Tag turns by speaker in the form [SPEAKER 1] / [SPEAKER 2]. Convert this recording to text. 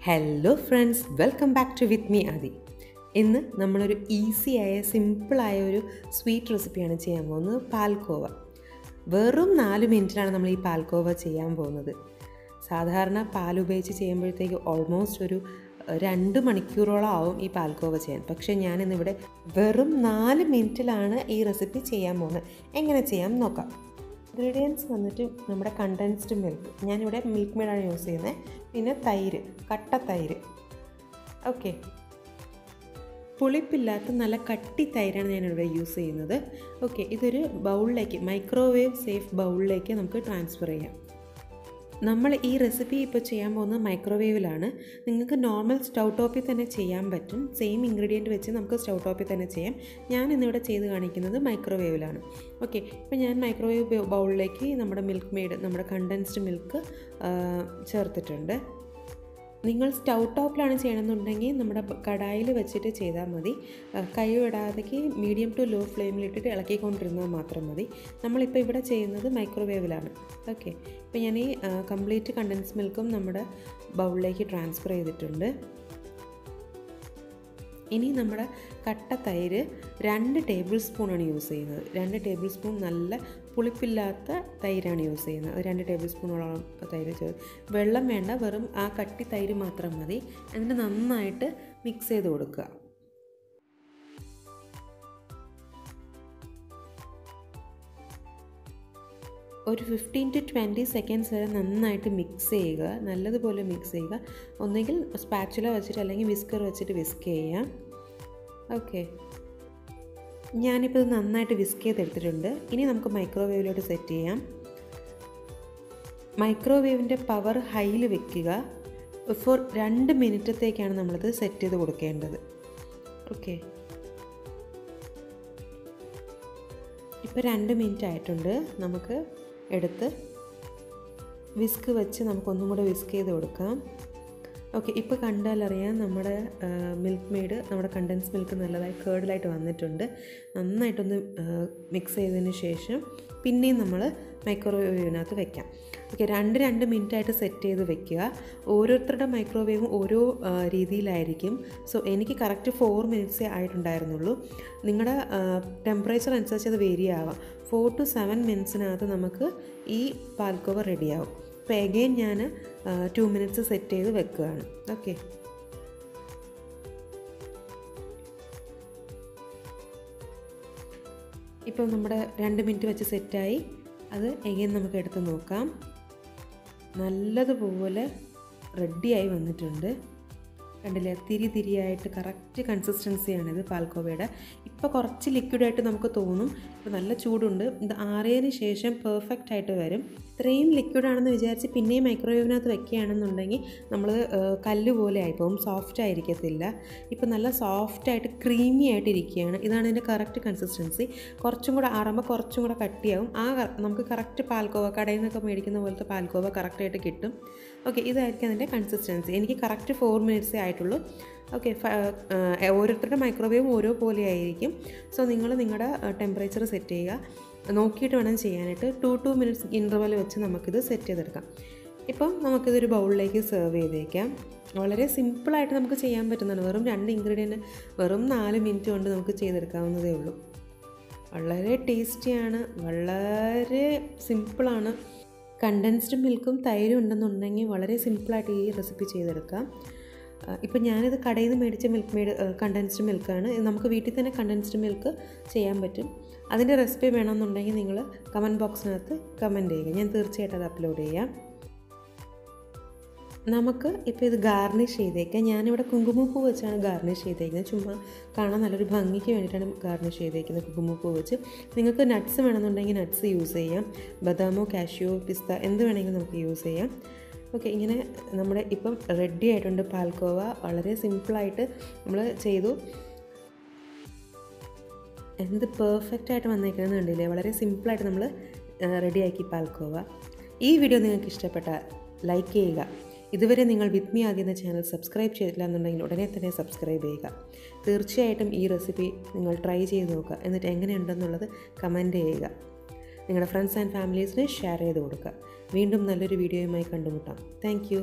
[SPEAKER 1] Hello friends, welcome back to with me Aadi. ഇന്ന് നമ്മളൊരു ഈസിയായ സിമ്പിളായ ഒരു സ്വീറ്റ് റെസിപ്പിയാണ് ചെയ്യാൻ പോകുന്നത്, പാൽക്കോവ. വെറും 4 മിനിറ്റിലാണ് നമ്മൾ ഈ പാൽക്കോവ ചെയ്യാൻ പോകുന്നത്. സാധാരണ പാൽ ഉപയോഗിച്ച് ചെയ്യുമ്പോഴത്തേക്ക് ഓൾമോസ്റ്റ് ഒരു 2 മണിക്കൂറോളം ആവും ഈ പാൽക്കോവ ചെയ്യാൻ. പക്ഷേ ഞാനിന്നിവിടെ വെറും 4 മിനിറ്റിലാണ് ഈ റെസിപ്പി ചെയ്യാൻ പോകുന്നത്. എങ്ങനെ ചെയ്യാം നോക്കാം. ഇൻഗ്രീഡിയൻസ് വന്നിട്ട് നമ്മുടെ കണ്ടൻസ്ഡ് മിൽക്ക്, ഞാനിവിടെ മിൽക്ക് മെയ്ഡാണ് യൂസ് ചെയ്യുന്നത്. പിന്നെ തൈര്, കട്ട തൈര്. ഓക്കെ, പുളിപ്പില്ലാത്ത നല്ല കട്ടി തൈരാണ് ഞാനിവിടെ യൂസ് ചെയ്യുന്നത്. ഓക്കെ, ഇതൊരു ബൗളിലേക്ക്, മൈക്രോവേവ് സേഫ് ബൗളിലേക്ക് നമുക്ക് ട്രാൻസ്ഫർ ചെയ്യാം. നമ്മൾ ഈ റെസിപ്പി ഇപ്പോൾ ചെയ്യാൻ പോകുന്നത് മൈക്രോവേവിലാണ്. നിങ്ങൾക്ക് നോർമൽ സ്റ്റൗ ടോപ്പിൽ തന്നെ ചെയ്യാൻ പറ്റും. സെയിം ഇൻഗ്രീഡിയൻറ്റ് വെച്ച് നമുക്ക് സ്റ്റൗ ടോപ്പിൽ തന്നെ ചെയ്യാം. ഞാൻ ഇന്നിവിടെ ചെയ്ത് കാണിക്കുന്നത് മൈക്രോവേവിലാണ്. ഓക്കെ, ഇപ്പോൾ ഞാൻ മൈക്രോവേവ് ബൗളിലേക്ക് നമ്മുടെ മിൽക്ക് മെയ്ഡ്, നമ്മുടെ കണ്ടൻസ്ഡ് മിൽക്ക് ചേർത്തിട്ടുണ്ട്. നിങ്ങൾ സ്റ്റൗ ടോപ്പിലാണ് ചെയ്യണമെന്നുണ്ടെങ്കിൽ നമ്മുടെ കടായിൽ വെച്ചിട്ട് ചെയ്താൽ മതി. കൈ വിടാതെക്ക് മീഡിയം ടു ലോ ഫ്ലെയിമിലിട്ടിട്ട് ഇളക്കിക്കൊണ്ടിരുന്നാൽ മാത്രം മതി. നമ്മളിപ്പോൾ ഇവിടെ ചെയ്യുന്നത് മൈക്രോവേവിലാണ്. ഓക്കെ, ഇപ്പോൾ ഞാൻ ഈ കംപ്ലീറ്റ് കണ്ടൻസ് മിൽക്കും നമ്മുടെ ബൗളിലേക്ക് ട്രാൻസ്ഫർ ചെയ്തിട്ടുണ്ട്. ഇനി നമ്മുടെ കട്ട തൈര് 2 ടേബിൾ സ്പൂണാണ് യൂസ് ചെയ്യുന്നത്. 2 ടേബിൾ സ്പൂൺ നല്ല പുളിപ്പില്ലാത്ത തൈരാണ് യൂസ് ചെയ്യുന്നത്. 2 ടേബിൾ സ്പൂണോളം തൈര് വെള്ളം വേണ്ട, വെറും ആ കട്ടി തൈര് മാത്രം മതി. എന്നിട്ട് നന്നായിട്ട് മിക്സ് ചെയ്ത് കൊടുക്കുക. ഒരു 15 to 20 സെക്കൻഡ്സ് വരെ നന്നായിട്ട് മിക്സ് ചെയ്യുക, നല്ലതുപോലെ മിക്സ് ചെയ്യുക. ഒന്നുകിൽ സ്പാച്ചുല വെച്ചിട്ട് അല്ലെങ്കിൽ വിസ്കർ വെച്ചിട്ട് വിസ്ക് ചെയ്യാം. ഓക്കെ, ഞാനിപ്പോൾ ഇത് നന്നായിട്ട് വിസ്ക് ചെയ്തെടുത്തിട്ടുണ്ട്. ഇനി നമുക്ക് മൈക്രോവേവിലോട്ട് സെറ്റ് ചെയ്യാം. മൈക്രോവേവിൻ്റെ പവർ ഹൈയിൽ വെക്കുക. ഫോർ 2 മിനിറ്റത്തേക്കാണ് നമ്മളിത് സെറ്റ് ചെയ്ത് കൊടുക്കേണ്ടത്. ഓക്കെ, ഇപ്പോൾ 2 മിനിറ്റ് ആയിട്ടുണ്ട്. നമുക്ക് എടുത്ത് വിസ്ക് വെച്ച് നമുക്കൊന്നും കൂടെ വിസ്ക് ചെയ്ത് കൊടുക്കാം. ഓക്കെ, ഇപ്പോൾ കണ്ടാലറിയാം നമ്മുടെ മിൽക്ക് മെയ്ഡ്, നമ്മുടെ കണ്ടൻസ് മിൽക്ക് നല്ലതായി കേർഡിലായിട്ട് വന്നിട്ടുണ്ട്. നന്നായിട്ടൊന്ന് മിക്സ് ചെയ്തതിന് ശേഷം പിന്നെയും നമ്മൾ മൈക്രോവേവിനകത്ത് വെക്കാം. ഓക്കെ, 2 മിനിറ്റായിട്ട് സെറ്റ് ചെയ്ത് വെക്കുക. ഓരോരുത്തരുടെ മൈക്രോവേവും ഓരോ രീതിയിലായിരിക്കും. സോ എനിക്ക് കറക്റ്റ് 4 മിനിറ്റ്സേ ആയിട്ടുണ്ടായിരുന്നുള്ളൂ. നിങ്ങളുടെ ടെമ്പറേച്ചർ അനുസരിച്ച് അത് വേരി ആവാം. 4 to 7 മിനിറ്റ്സിനകത്ത് നമുക്ക് ഈ പാൽക്കോവ റെഡിയാവും. അപ്പോൾ എഗെയിൻ ഞാൻ 2 മിനിറ്റ്സ് സെറ്റ് ചെയ്ത് വെക്കുകയാണ്. ഓക്കെ, ഇപ്പോൾ നമ്മുടെ 2 മിനിറ്റ് വെച്ച് സെറ്റായി. അത് എഗെയിൻ നമുക്ക് എടുത്ത് നോക്കാം. നല്ലതുപോലെ റെഡിയായി വന്നിട്ടുണ്ട്. കണ്ടില്ലേ, തിരിയായിട്ട് കറക്റ്റ് കൺസിസ്റ്റൻസിയാണിത് പാൽക്കോവയുടെ. ഇപ്പോൾ കുറച്ച് ലിക്വിഡായിട്ട് നമുക്ക് തോന്നും. ഇപ്പോൾ നല്ല ചൂടുണ്ട്. ഇത് ആറിയതിന് ശേഷം പെർഫെക്റ്റ് ആയിട്ട് വരും. ഇത്രയും ലിക്വിഡാണെന്ന് വിചാരിച്ച് പിന്നെയും മൈക്രോവേവിനകത്ത് വെക്കുകയാണെന്നുണ്ടെങ്കിൽ നമ്മൾ കല്ല് പോലെ ആയിപ്പോവും, സോഫ്റ്റ് ആയിരിക്കത്തില്ല. ഇപ്പോൾ നല്ല സോഫ്റ്റായിട്ട് ക്രീമി ആയിട്ട് ഇരിക്കുകയാണ്. ഇതാണ് ഇതിൻ്റെ കറക്റ്റ് കൺസിസ്റ്റൻസി. കുറച്ചും കൂടെ ആറുമ്പോൾ കുറച്ചും കൂടെ കട്ടിയാവും. നമുക്ക് കറക്റ്റ് പാൽക്കോവ, കടയിൽ നിന്നൊക്കെ മേടിക്കുന്ന പോലത്തെ പാൽക്കോവ കറക്റ്റായിട്ട് കിട്ടും. ഓക്കെ, ഇതായിരിക്കും അതിൻ്റെ കൺസിസ്റ്റൻസി. എനിക്ക് കറക്റ്റ് 4 മിനിറ്റ്സേ ആയിട്ടുള്ളൂ. ഓക്കെ, ഓരോരുത്തരുടെ മൈക്രോവേവും ഓരോ പോലെ ആയിരിക്കും. സോ നിങ്ങൾ നിങ്ങളുടെ ടെമ്പറേച്ചർ സെറ്റ് ചെയ്യുക, നോക്കിയിട്ട് വേണം ചെയ്യാനായിട്ട്. 2 മിനിറ്റ്സ് ഇൻ്റർവൽ വെച്ച് നമുക്കിത് സെറ്റ് ചെയ്തെടുക്കാം. ഇപ്പം നമുക്കിതൊരു ബൗളിലേക്ക് സെർവ് ചെയ്തേക്കാം. വളരെ സിമ്പിളായിട്ട് നമുക്ക് ചെയ്യാൻ പറ്റുന്നതാണ്. വെറും 2 ഇൻഗ്രീഡിയൻറ്റ്, വെറും 4 മിനിറ്റ് കൊണ്ട് നമുക്ക് ചെയ്തെടുക്കാവുന്നതേ ഉള്ളൂ. വളരെ ടേസ്റ്റിയാണ്, വളരെ സിമ്പിളാണ്. കണ്ടൻസ്ഡ് മിൽക്കും തൈരും ഉണ്ടെന്നുണ്ടെങ്കിൽ വളരെ സിമ്പിളായിട്ട് ഈ റെസിപ്പി ചെയ്തെടുക്കാം. ഇപ്പം ഞാനിത് കടയിൽ നിന്ന് മേടിച്ച മിൽക്ക് മെയ്ഡ് കണ്ടൻസ്ഡ് മിൽക്കാണ്. നമുക്ക് വീട്ടിൽ തന്നെ കണ്ടൻസ്ഡ് മിൽക്ക് ചെയ്യാൻ പറ്റും. അതിൻ്റെ റെസിപ്പി വേണമെന്നുണ്ടെങ്കിൽ നിങ്ങൾ കമൻറ്റ് ബോക്സിനകത്ത് കമൻറ്റ് ചെയ്യുക. ഞാൻ തീർച്ചയായിട്ടും അത് അപ്ലോഡ് ചെയ്യാം. നമുക്ക് ഇപ്പോൾ ഇത് ഗാർണിഷ് ചെയ്തേക്കാം. ഞാനിവിടെ കുങ്കുമപ്പൂ വെച്ചാണ് ഗാർണിഷ് ചെയ്തേക്കുന്നത്. ചുമ്മാ കാണാൻ നല്ലൊരു ഭംഗിക്ക് വേണ്ടിയിട്ടാണ് ഗാർണിഷ് ചെയ്തേക്കുന്നത് കുങ്കുമപ്പൂ വെച്ച്. നിങ്ങൾക്ക് നട്ട്സ് വേണമെന്നുണ്ടെങ്കിൽ നട്ട്സ് യൂസ് ചെയ്യാം. ബദാമോ, കാഷ്യോ, പിസ്ത എന്ത് വേണമെങ്കിലും നമുക്ക് യൂസ് ചെയ്യാം. ഓക്കെ, ഇങ്ങനെ നമ്മുടെ ഇപ്പം റെഡി ആയിട്ടുണ്ട് പാൽക്കോവ. വളരെ സിമ്പിളായിട്ട് നമ്മൾ ചെയ്തു. എന്ത് പെർഫെക്റ്റായിട്ട് വന്നേക്കണമെന്ന് കണ്ടില്ലേ? വളരെ സിമ്പിളായിട്ട് നമ്മൾ റെഡിയാക്കി പാൽക്കോവ. ഈ വീഡിയോ നിങ്ങൾക്ക് ഇഷ്ടപ്പെട്ടാൽ ലൈക്ക് ചെയ്യുക. ഇതുവരെ നിങ്ങൾ വിത്ത് മീ ആദി എന്ന ചാനൽ സബ്സ്ക്രൈബ് ചെയ്തില്ല എന്നുണ്ടെങ്കിൽ ഉടനെ തന്നെ സബ്സ്ക്രൈബ് ചെയ്യുക. തീർച്ചയായിട്ടും ഈ റെസിപ്പി നിങ്ങൾ ട്രൈ ചെയ്ത് നോക്കുക. എന്നിട്ട് എങ്ങനെയുണ്ടെന്നുള്ളത് കമൻറ്റ് ചെയ്യുക. നിങ്ങളുടെ ഫ്രണ്ട്സ് ആൻഡ് ഫാമിലീസിന് ഷെയർ ചെയ്ത് കൊടുക്കുക. വീണ്ടും നല്ലൊരു വീഡിയോയുമായി കണ്ടുമുട്ടാം. Thank you.